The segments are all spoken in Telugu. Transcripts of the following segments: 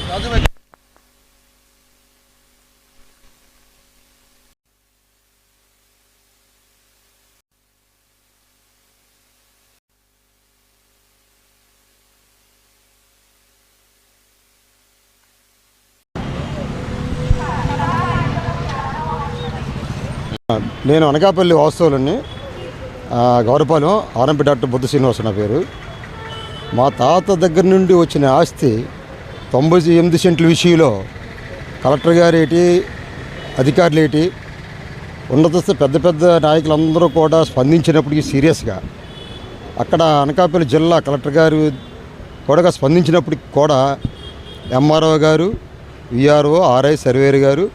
నేను అనకాపల్లి వాస్తవులని గౌరపాలెం ఆర్ఎంపీ డాక్టర్ బుద్ధ శ్రీనివాస నా పేరు. మా తాత దగ్గర నుండి వచ్చిన ఆస్తి 98 సెంట్ల విషయంలో కలెక్టర్ గారు ఏంటి, అధికారులు ఏంటి, ఉన్నత పెద్ద పెద్ద నాయకులందరూ కూడా స్పందించినప్పటికీ సీరియస్గా అక్కడ అనకాపల్లి జిల్లా కలెక్టర్ గారు కూడా స్పందించినప్పటికి కూడా ఎంఆర్ఓ గారు, విఆర్ఓ, ఆర్ఐ, సర్వేయర్ గారు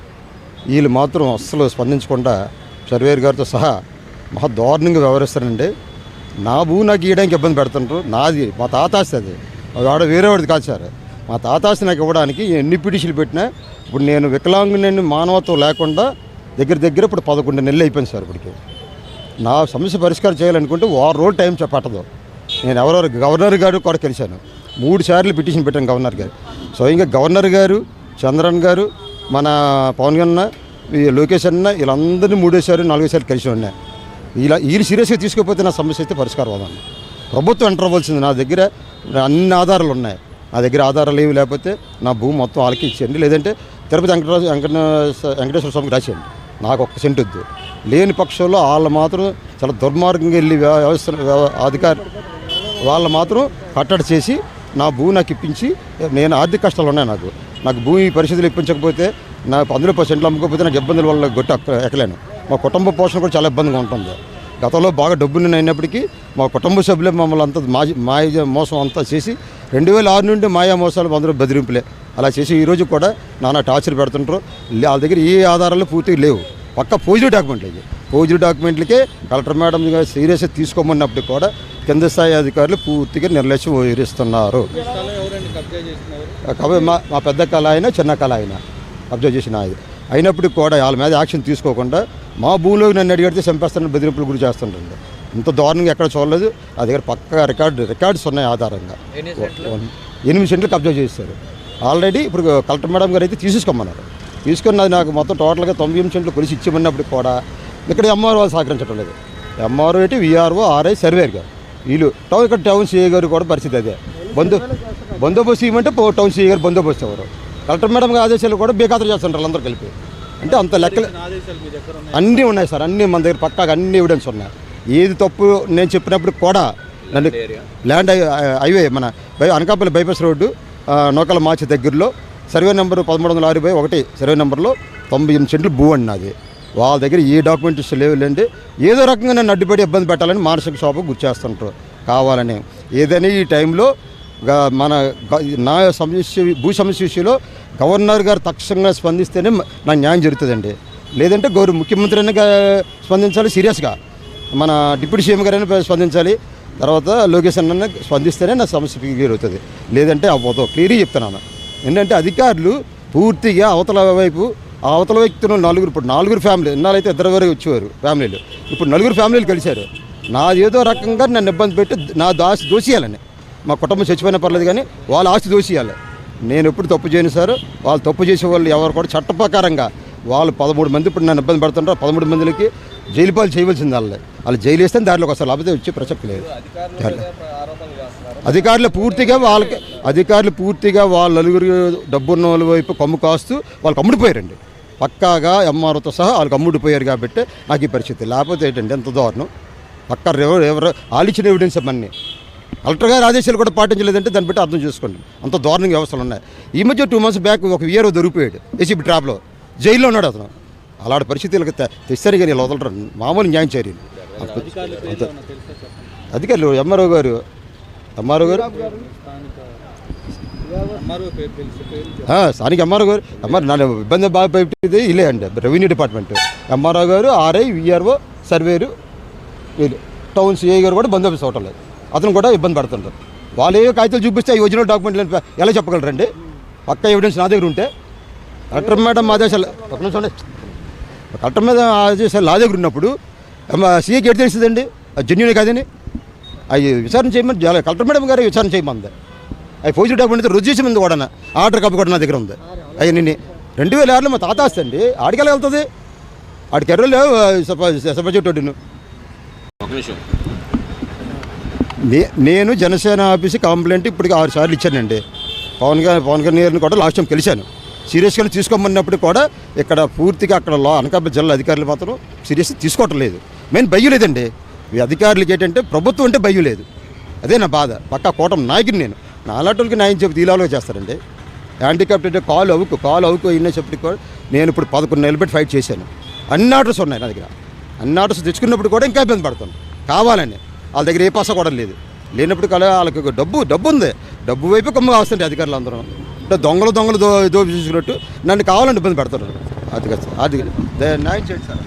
వీళ్ళు మాత్రం అస్సలు స్పందించకుండా సర్వేయర్ గారితో సహా మహా దారుణంగా వ్యవహరిస్తారండి. నా భూమి నాకు ఇవ్వడానికి ఇబ్బంది పెడుతుంటారు. నాది మా తాతాస్తి, అది వాడు వేరేవాడిది కాదు సార్. మా తాతాస్తి నాకు ఇవ్వడానికి ఎన్ని పిటిషన్లు పెట్టినా ఇప్పుడు నేను వికలాంగుని మానవత్వం లేకుండా దగ్గర ఇప్పుడు 11 నెలలు అయిపోయింది సార్. ఇప్పటికి నా సమస్య పరిష్కారం చేయాలనుకుంటే 6 రోజులు టైం పట్టదు. నేను ఎవరెవరు గవర్నర్ గారు కూడా కలిశాను, 3 సార్లు పిటిషన్ పెట్టాను గవర్నర్ గారు. స్వయంగా గవర్నర్ గారు, చంద్రన్ గారు, మన పవన్ అన్న, లోకేష్ అన్న వీళ్ళందరినీ 3 సార్లు 4 సార్లు కలిసి ఉన్నాయి. వీళ్ళు సీరియస్గా తీసుకోకపోతే నా సమస్య అయితే పరిష్కారం అవ్వదండి. ప్రభుత్వం ఎంటర్ అవ్వాల్సింది. నా దగ్గర అన్ని ఆధారాలు ఉన్నాయి. నా దగ్గర ఆధారాలు ఏమి లేకపోతే నా భూమి మొత్తం వాళ్ళకి ఇచ్చేయండి, లేదంటే తిరుపతి వెంకటేశ్వర స్వామికి రాసేయండి. నాకు 1 సెంటు వద్దు. లేని పక్షంలో వాళ్ళు మాత్రం చాలా దుర్మార్గంగా వెళ్ళి వ్యవస్థ అధికారి వాళ్ళు మాత్రం కట్టడి చేసి నా భూమి నాకు ఇప్పించి, నేను ఆర్థిక కష్టాలు ఉన్నాయి. నాకు భూమి పరిస్థితులు ఇప్పించకపోతే, నాకు 100% అమ్ముకోకపోతే నాకు ఇబ్బందుల వల్ల గొట్టు ఎక్కలేను. మా కుటుంబ పోషణ కూడా చాలా ఇబ్బందిగా ఉంటుంది. గతంలో బాగా డబ్బులు అయినప్పటికీ మా కుటుంబ సభ్యులే మమ్మల్ని అంతా మాయ మోసం అంతా చేసి 2006 నుండి మాయా మోసాలు అందరూ బెదిరింపులే అలా చేసి ఈరోజు కూడా నానా టార్చర్ పెడుతుంటారు. వాళ్ళ దగ్గర ఏ ఆధారాలు పూర్తిగా లేవు. పక్క పోజిటివ్ డాక్యుమెంట్లు అయ్యి పోజిటివ్ డాక్యుమెంట్లకే కలెక్టర్ మేడం సీరియస్గా తీసుకోమన్నప్పుడు కూడా కింద స్థాయి అధికారులు పూర్తిగా నిర్లక్ష్యం వహిస్తున్నారు. మా పెద్ద కళ అయినా చిన్న కళ అయినా కబ్జా చేసిన అయినప్పటికీ కూడా వాళ్ళ మీద యాక్షన్ తీసుకోకుండా మా భూమిలోకి నన్ను అడిగితే చంపేస్తానని బెదిరింపులు గురి చేస్తుంటండి. ఇంత దారుణంగా ఎక్కడ చూడలేదు. నా దగ్గర పక్కగా రికార్డ్స్ ఉన్నాయి. ఆధారంగా 8 సెంట్లు కబ్జా చేస్తారు ఆల్రెడీ. ఇప్పుడు కలెక్టర్ మేడం గారు అయితే తీసుకోమన్నారు. తీసుకున్నది నాకు మొత్తం టోటల్గా 98 సెంట్లు కొలిసి ఇచ్చామన్నప్పుడు కూడా ఇక్కడ ఎంఆర్ఓ వాళ్ళు సహకరించడం లేదు. ఎంఆర్ఓ ఏంటి, విఆర్ఓ, ఆర్ఐ, సర్వేయర్ గారు వీళ్ళు ఇక్కడ టౌన్ సిఐ గారు కూడా పరిస్థితి అదే. బందోబస్తు ఇవ్వమంటే టౌన్ సిఐ గారు బందోబస్తు ఎవరు, కలెక్టర్ మేడం ఆదేశాలు కూడా బేఖాతరు చేస్తుంటారు అందరూ కలిపి. అంటే అంత లెక్కలు అన్నీ ఉన్నాయి సార్. అన్నీ మన దగ్గర పక్కాగా అన్ని ఎవిడెన్స్ ఉన్నాయి. ఏది తప్పు నేను చెప్పినప్పుడు కూడా నన్ను ల్యాండ్ హైవే మన అనకాపల్లి బైపాస్ రోడ్డు నోకల మార్చి దగ్గరలో సర్వే నెంబర్ 1360/1 సర్వే నెంబర్లో 98 సెంట్లు భూ అండి నాది. వాళ్ళ దగ్గర ఏ డాక్యుమెంట్స్ లేవులేండి. ఏదో రకంగా నన్ను అడ్డుపడి ఇబ్బంది పెట్టాలని మానసిక శోభకు గురి చేస్తుంటారు కావాలని. ఏదైనా ఈ టైంలో మన నా సమస్య భూ సమస్య విషయంలో గవర్నర్ గారు తక్షణంగా స్పందిస్తేనే నాకు న్యాయం జరుగుతుందండి. లేదంటే గౌరవ ముఖ్యమంత్రి అయినా స్పందించాలి సీరియస్గా, మన డిప్యూటీ సీఎం గారైనా స్పందించాలి, తర్వాత లోకేష్ అన్న స్పందిస్తేనే నా సమస్య క్లియర్ అవుతుంది. లేదంటే అవ్వదు. క్లియర్గా చెప్తున్నాను. ఏంటంటే అధికారులు పూర్తిగా అవతల వ్యక్తులు ఇప్పుడు 4 ఫ్యామిలీ, ఇన్నాళ్ళైతే 2 వరకు వచ్చేవారు ఫ్యామిలీలు, ఇప్పుడు 4 ఫ్యామిలీలు కలిశారు. నాది ఏదో రకంగా నన్ను ఇబ్బంది పెట్టి నా ఆస్తి దోషియాలని. మా కుటుంబం చచ్చిపోయినా పర్లేదు కానీ వాళ్ళ ఆస్తి దోషియాలి. నేను ఎప్పుడు తప్పు చేయను సార్. వాళ్ళు తప్పు చేసే వాళ్ళు ఎవరు కూడా చట్ట ప్రకారంగా వాళ్ళు 13 మంది ఇప్పుడు నన్ను ఇబ్బంది పడుతుంటారు. 13 మందికి జైలు పాలు చేయవలసింది. వాళ్ళు జైలు వేస్తే దారిలోకి వస్తారు, లేకపోతే వచ్చే ప్రసక్తి లేదు. అధికారులు పూర్తిగా వాళ్ళ 9 డబ్బున్న వాళ్ళ వైపు కొమ్ము కాస్తూ వాళ్ళకి అమ్ముడిపోయారండి. పక్కాగా ఎంఆర్ఓతో సహా వాళ్ళకి అమ్ముడిపోయారు కాబట్టి నాకు ఈ పరిస్థితి. లేకపోతే ఏంటంటే ఎంత దారుణం. పక్కా ఎవరు ఆలిచ్చిన ఎవిడెన్స్ అన్నీ కలెక్టర్ గారి ఆదేశాలు కూడా పాటించలేదంటే దాన్ని బట్టి అర్థం చేసుకోండి. అంత దారుణంగా వ్యవస్థలు ఉన్నాయి. ఈ మధ్య 2 మంత్స్ బ్యాక్ ఒక వీఆర్ఓ దొరికిపోయాడు ఏసీబీ ట్రాప్లో, జైల్లో ఉన్నాడు అతను. అలాంటి పరిస్థితులకు తెస్తారు కానీ ఇలా వదలరు. మామూలు న్యాయం చేయరు అధికారులు. ఎంఆర్ఓ గారు స్థానిక ఎంఆర్ఓ గారు నన్ను ఇబ్బంది బాగా పెట్టేది ఇల్లే అండి. రెవెన్యూ డిపార్ట్మెంట్ ఎంఆర్ఓ గారు, ఆర్ఐ, విఆర్ఓ, సర్వేరు, వీళ్ళు టౌన్ సిఐ గారు కూడా బందోబస్తు అవటం లేదు. అతను కూడా ఇబ్బంది పడుతుంటారు. వాళ్ళు ఏ కాగితాలు చూపిస్తే ఈ ఒరిజినల్ డాక్యుమెంట్లు ఎలా చెప్పగలరండి? పక్క ఎవిడెన్స్ నా దగ్గర ఉంటే. కలెక్టర్ మేడం ఆదేశాలు కలెక్టర్ మీద ఆదేశాలు నా దగ్గర ఉన్నప్పుడు సీఐకి ఎటు తెలుస్తుందండి అది జెన్యూనే కాదని? అవి విచారణ చేయమని కలెక్టర్ మేడం గారు విచారణ చేయమంది. అవి ఫోజీ డాక్యుమెంట్ రుజు చేసి ముందు కూడా ఆర్డర్ కాపీ కూడా నా దగ్గర ఉంది. అవి నిన్న 2006లో మా తాత ఆస్తి అండి. ఆడికి ఎలా వెళ్తుంది? ఆడికి ఎర్రలు సపజెట్టోడును. నేను జనసేన ఆఫీసు కంప్లైంట్ ఇప్పటికి 6 సార్లు ఇచ్చానండి. పవన్ కళ్యాణ్ కూడా లాస్ట్ టైం కలిశాను. సీరియస్గా తీసుకోమన్నప్పుడు కూడా ఇక్కడ పూర్తిగా అక్కడ అనకాపల్లి జిల్లా అధికారులు మాత్రం సీరియస్గా తీసుకోవటం లేదు. మెయిన్ భయం లేదండి. ఈ అధికారులకి ఏంటంటే ప్రభుత్వం అంటే భయం లేదు. అదే నా బాధ. పక్కా కూటమి నాయకుని నేను. నాలాంటి న్యాయం చెప్పి తీలాలో చేస్తారండి. హ్యాండిక్యాప్ట్ అంటే కాలు అవుకు అయినప్పటికి కూడా నేను ఇప్పుడు 11 నెలలు పెట్టి ఫైట్ చేశాను. అన్ని ఆర్డర్స్ ఉన్నాయి నా దగ్గర. అన్ని ఆర్డర్స్ తెచ్చుకున్నప్పుడు కూడా ఇంకా ఇబ్బంది పడతాను కావాలని. వాళ్ళ దగ్గర ఏ పాస కూడా లేదు. లేనప్పుడు కల వాళ్ళకి డబ్బు ఉంది. డబ్బు వైపు కమ్మ వస్తుంటే అధికారులు అందరూ అంటే దొంగలు దోపిస్తున్నట్టు నన్ను కావాలని ఇబ్బంది పెడతారు. అది న్యాయం చేయండి సార్.